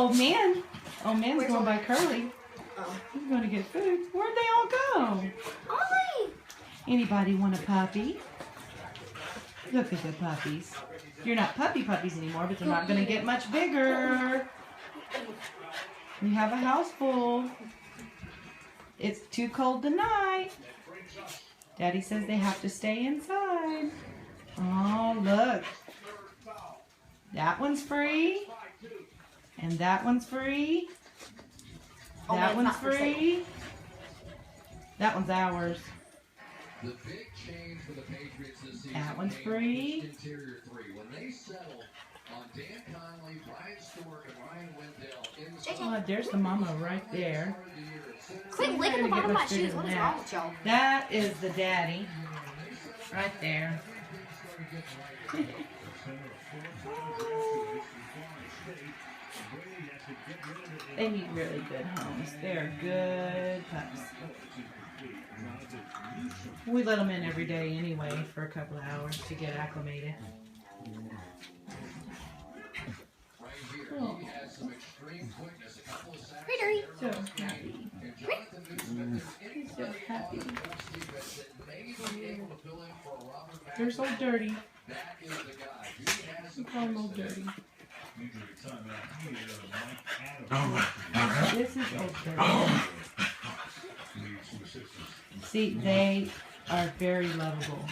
old man. Old man's going by Curly. Oh. He's going to get food. Where'd they all go? Ollie! Anybody want a puppy? Look at the puppies. You're not puppies anymore, but they're not going to get much bigger. We have a house full. It's too cold tonight. Daddy says they have to stay inside. Oh, look. That one's free. And that one's free. That one's free. That one's ours. The big change for the Patriots this season. That one's free. Interior three. When they settle on Dan Conley, Brian Stork, and Ryan Wendell. Oh, there's the mama right there. Quit licking the bottom of my shoes. What is wrong with y'all? That is the daddy. Right there. They need really good homes. They're good pups. We let them in every day anyway for a couple of hours to get acclimated. Oh. So happy. He's so happy. They're so dirty. We call them old dirty. This is old dirty. See, they are very lovable.